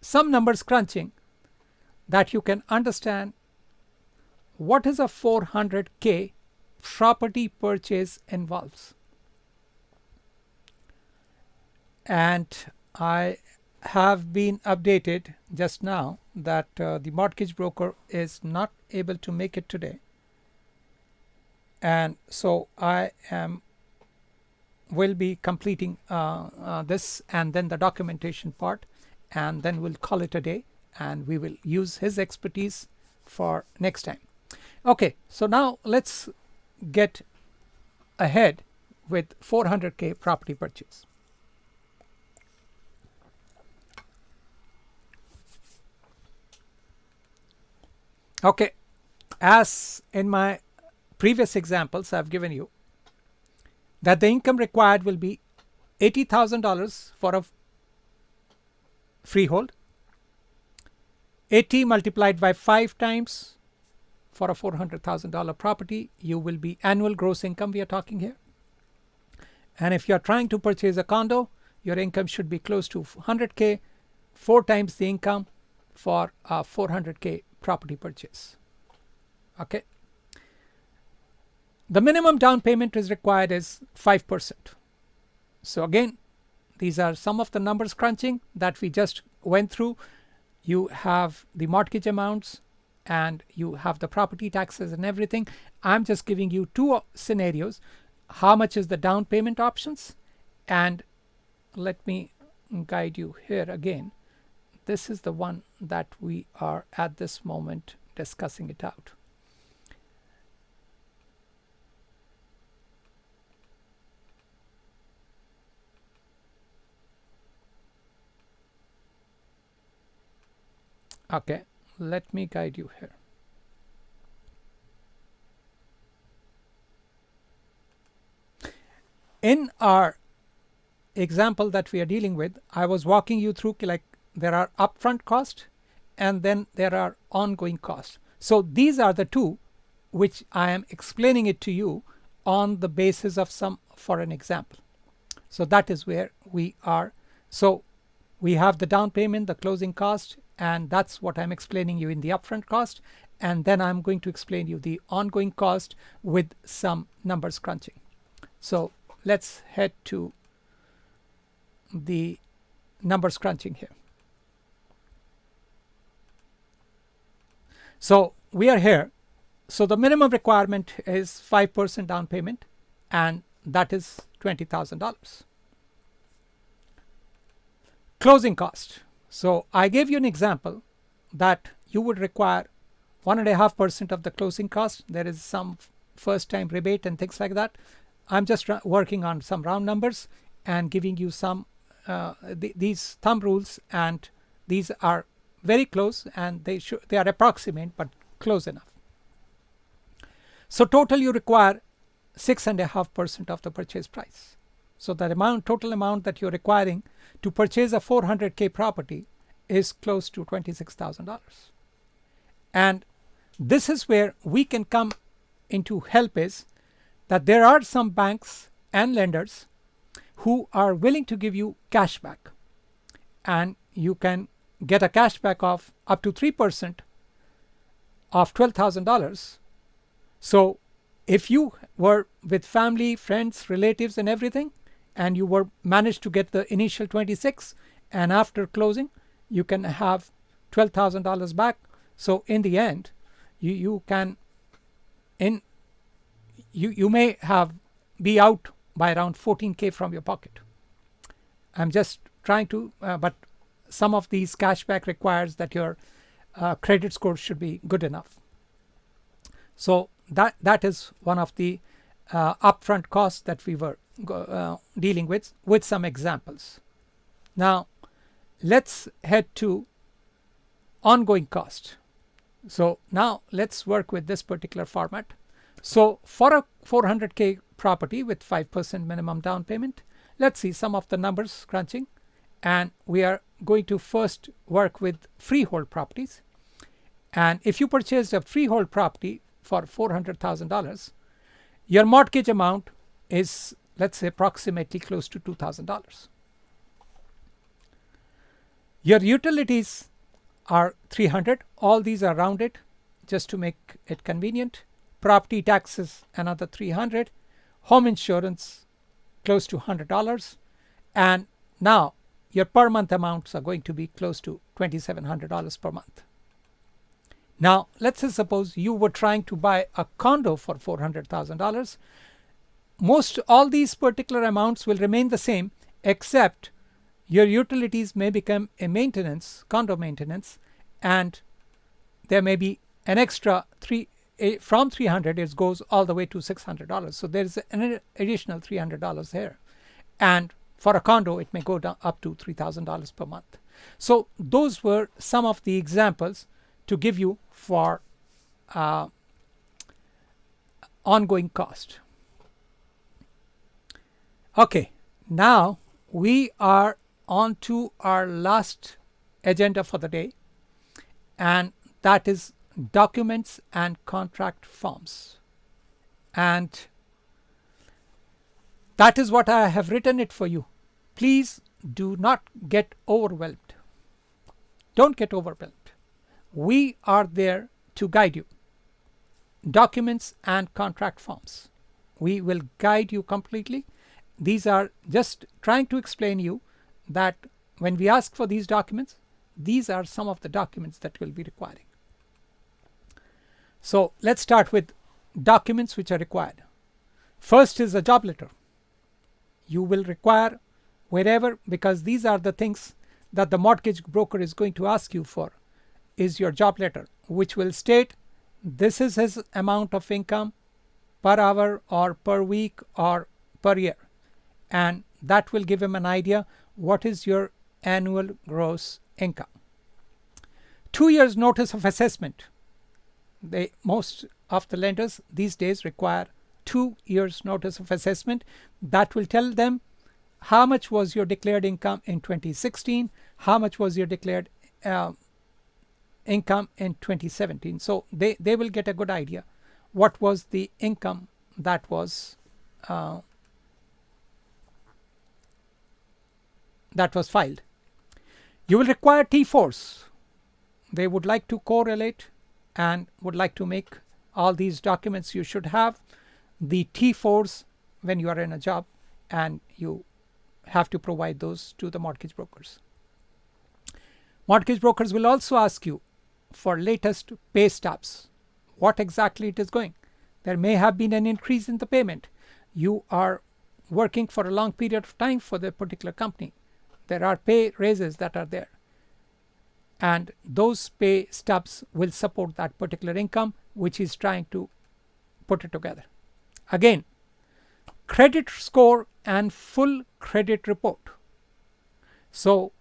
some numbers crunching that you can understand what is a 400K property purchase involves. And I have been updated just now that the mortgage broker is not able to make it today, and so I will be completing this and then the documentation part, and then we'll call it a day, and we will use his expertise for next time. Okay, so now let's get ahead with 400K property purchase. Okay, as in my previous examples I've given you, that the income required will be $80,000 for a freehold, 80 multiplied by 5 times for a $400,000 property. You will be annual gross income we are talking here. And if you are trying to purchase a condo, your income should be close to 100K, 4 times the income for a 400K property purchase. Okay. The minimum down payment is required is 5%. So again, these are some of the numbers crunching that we just went through. You have the mortgage amounts and you have the property taxes and everything. I'm just giving you 2 scenarios. How much is the down payment options? And let me guide you here again. This is the one that we are at this moment discussing it out. Okay, let me guide you here. In our example that we are dealing with, I was walking you through like there are upfront costs and then there are ongoing costs. So these are the 2 which I am explaining it to you on the basis of some for an example. So that is where we are. So we have the down payment, the closing cost, and that's what I'm explaining you in the upfront cost. And then I'm going to explain you the ongoing cost with some numbers crunching. So let's head to the numbers crunching here. So we are here. So the minimum requirement is 5% down payment, and that is $20,000. Closing cost. So I gave you an example that you would require 1.5% of the closing cost. There is some first time rebate and things like that. I'm just working on some round numbers and giving you some these thumb rules, and these are very close, and they are approximate but close enough. So total you require 6.5% of the purchase price. So the total amount that you're requiring to purchase a 400K property is close to $26,000. And this is where we can come into help, is that there are some banks and lenders who are willing to give you cash back, and you can get a cash back of up to 3% of $12,000. So if you were with family, friends, relatives and everything, and you were managed to get the initial 26, and after closing you can have $12,000 back. So in the end you may have be out by around 14K from your pocket. I'm just trying to but some of these cashback requires that your credit score should be good enough. So that is one of the upfront costs that we were dealing with some examples. Now let's head to ongoing cost. So now let's work with this particular format. So for a 400K property with 5% minimum down payment, let's see some of the numbers crunching, and we are going to first work with freehold properties. And if you purchased a freehold property for $400,000, your mortgage amount is, let's say, approximately close to $2,000. Your utilities are $300. All these are rounded just to make it convenient. Property taxes another $300. Home insurance close to $100. And now your per month amounts are going to be close to $2,700 per month. Now let's say suppose you were trying to buy a condo for $400,000. All these particular amounts will remain the same, except your utilities may become a condo maintenance, and there may be an extra from $300 it goes all the way to $600. So there is an additional $300 here, and for a condo it may go down up to $3,000 per month. So those were some of the examples to give you for ongoing cost. Okay, now we are on to our last agenda for the day, and that is documents and contract forms. And that is what I have written it for you. Please do not get overwhelmed. Don't get overwhelmed. We are there to guide you. Documents and contract forms. We will guide you completely. These are just trying to explain you that when we ask for these documents, these are some of the documents that we'll be requiring. So let's start with documents which are required. First is a job letter. You will require wherever, because these are the things that the mortgage broker is going to ask you for, is your job letter, which will state this is his amount of income per hour or per week or per year, and that will give him an idea what is your annual gross income. 2 years notice of assessment. Most of the lenders these days require 2 years notice of assessment. That will tell them how much was your declared income in 2016, how much was your declared income in 2017. So they will get a good idea what was the income that was filed. You will require T4s. They would like to correlate and would like to make all these documents. You should have the T4s when you are in a job and you have to provide those to the mortgage brokers. Mortgage brokers will also ask you for latest pay stubs, what exactly it is going. There may have been an increase in the payment. You are working for a long period of time for the particular company. There are pay raises that are there, and those pay stubs will support that particular income which is trying to put it together. Again, credit score and full credit report. So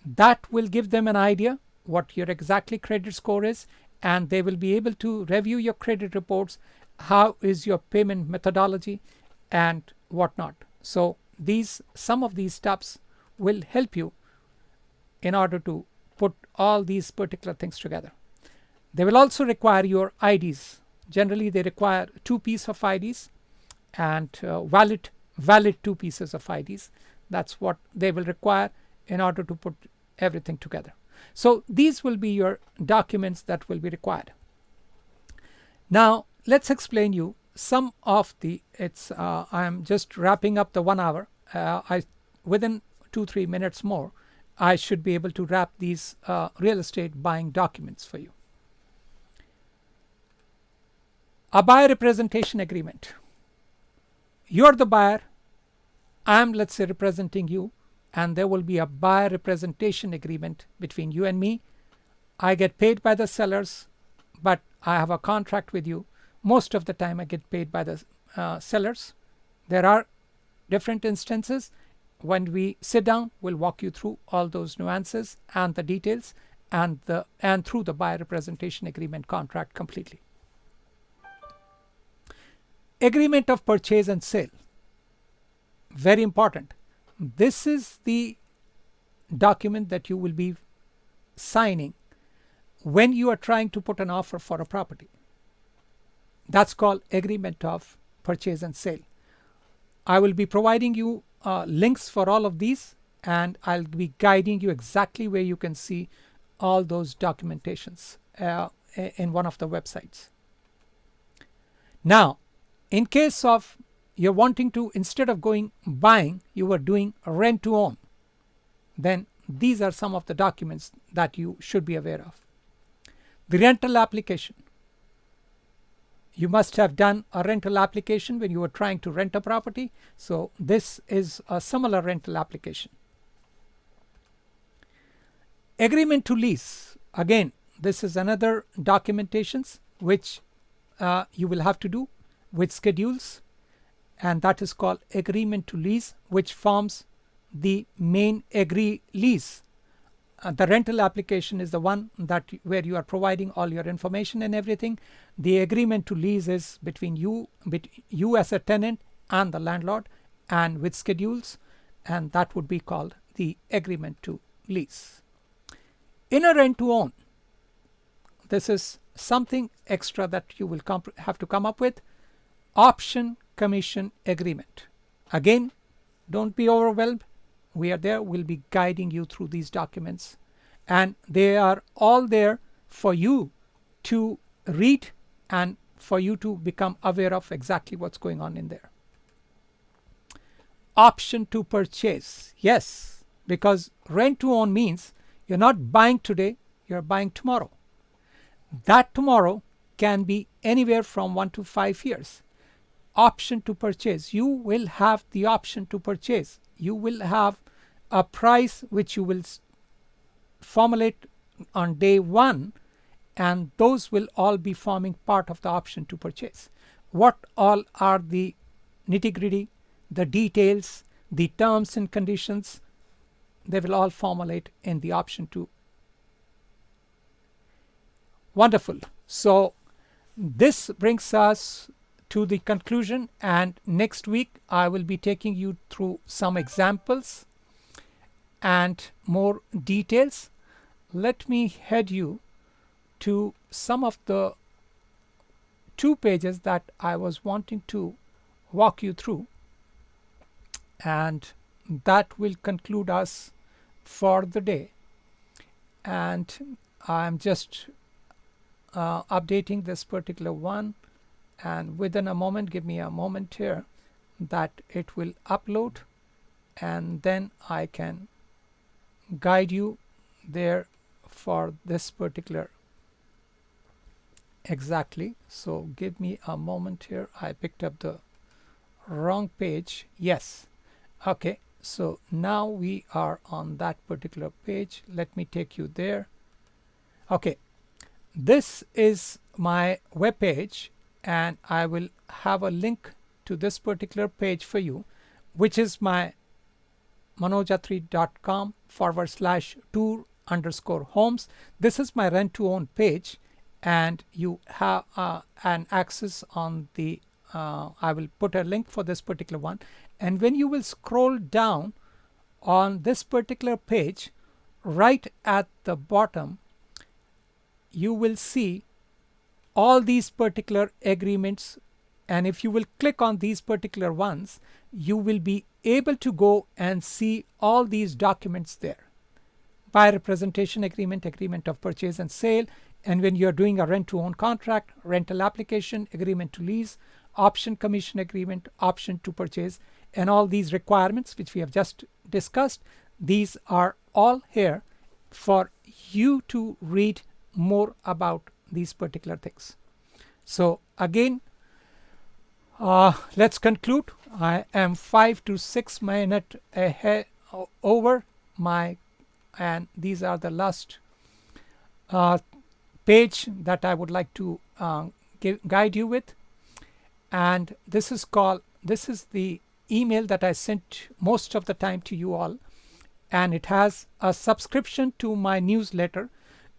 that will give them an idea what your exactly credit score is, and they will be able to review your credit reports, how is your payment methodology and whatnot. So some of these steps will help you in order to put all these particular things together. They will also require your IDs. Generally they require 2 pieces of IDs and valid 2 pieces of IDs. That's what they will require in order to put everything together. So these will be your documents that will be required. Now let's explain you some of the, I'm just wrapping up the 1 hour. Within 2-3 minutes more, I should be able to wrap these real estate buying documents for you. A buyer representation agreement. You're the buyer, I'm, let's say, representing you, and there will be a buyer representation agreement between you and me. I get paid by the sellers, but I have a contract with you. Most of the time I get paid by the sellers. There are different instances. When we sit down, we'll walk you through all those nuances and the details and through the buyer representation agreement contract completely. Agreement of purchase and sale. Very important. This is the document that you will be signing when you are trying to put an offer for a property. That's called agreement of purchase and sale. I will be providing you links for all of these, and I'll be guiding you exactly where you can see all those documentations in one of the websites. Now, in case of you're wanting to, instead of going buying, you are doing rent to own, then these are some of the documents that you should be aware of. The rental application. You must have done a rental application when you were trying to rent a property. So this is a similar rental application. Agreement to lease. Again, this is another documentations which you will have to do with schedules, and that is called agreement to lease, which forms the main lease. The rental application is the one that where you are providing all your information and everything. The agreement to lease is between you as a tenant and the landlord, and with schedules, and that would be called the agreement to lease. In a rent to own, this is something extra that you will have to come up with. Option commission agreement. Again, don't be overwhelmed. We are there. We'll be guiding you through these documents, and they are all there for you to read and for you to become aware of exactly what's going on in there. Option to purchase. Yes, because rent to own means you're not buying today, you're buying tomorrow. That tomorrow can be anywhere from 1 to 5 years. Option to purchase. You will have the option to purchase. You will have a price which you will formulate on day 1, and those will all be forming part of the option to purchase. What all are the nitty-gritty, the details, the terms and conditions, they will all formulate in the option to. Wonderful. So this brings us to the conclusion, and next week I will be taking you through some examples and more details. Let me head you to some of the 2 pages that I was wanting to walk you through, and that will conclude us for the day. And I'm just updating this particular one, and within a moment, give me a moment here, that it will upload, and then I can guide you there for this particular exactly. So give me a moment here. I picked up the wrong page. Yes. Okay, so now we are on that particular page. Let me take you there. Okay, this is my web page, and I will have a link to this particular page for you, which is my manojatri.com/tour_homes. This is my rent to own page, and you have an access on the I will put a link for this particular one, and when you will scroll down on this particular page, right at the bottom you will see all these particular agreements, and if you will click on these particular ones, you will be able to go and see all these documents there: buyer representation agreement, agreement of purchase and sale, and when you're doing a rent to own contract, rental application, agreement to lease, option commission agreement, option to purchase, and all these requirements which we have just discussed. These are all here for you to read more about these particular things. So again, let's conclude. I am 5 to 6 minutes ahead over my, and these are the last page that I would like to guide you with. And this is the email that I sent most of the time to you all, and it has a subscription to my newsletter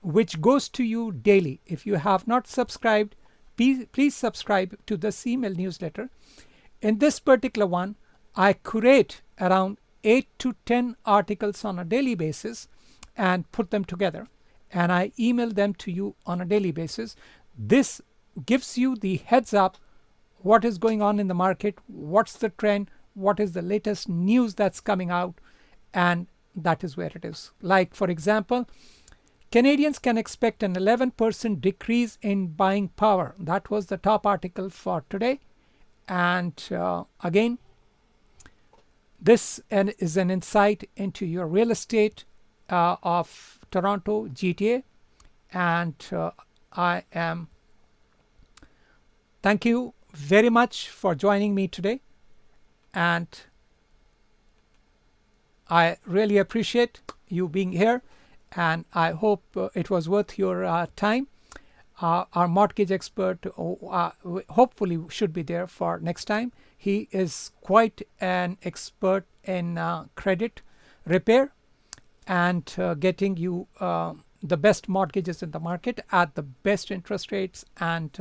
which goes to you daily. If you have not subscribed, please subscribe to this email newsletter. In this particular one, I curate around 8 to 10 articles on a daily basis and put them together, and I email them to you on a daily basis. This gives you the heads up what is going on in the market, what's the trend, what is the latest news that's coming out, and that is where it is. Like, for example, Canadians can expect an 11% decrease in buying power. That was the top article for today. And again, this is an insight into your real estate of Toronto GTA, and thank you very much for joining me today, and I really appreciate you being here, and I hope it was worth your time. Our mortgage expert hopefully should be there for next time. He is quite an expert in credit repair and getting you the best mortgages in the market at the best interest rates, and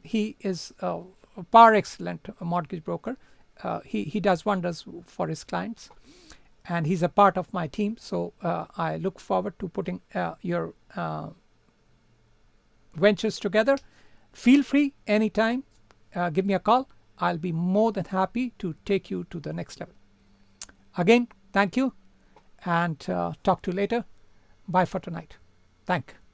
he is a par excellent mortgage broker. He does wonders for his clients, and he's a part of my team. So I look forward to putting your ventures together. Feel free anytime, give me a call. I'll be more than happy to take you to the next level. Again, thank you, and talk to you later. Bye for tonight. Thank you.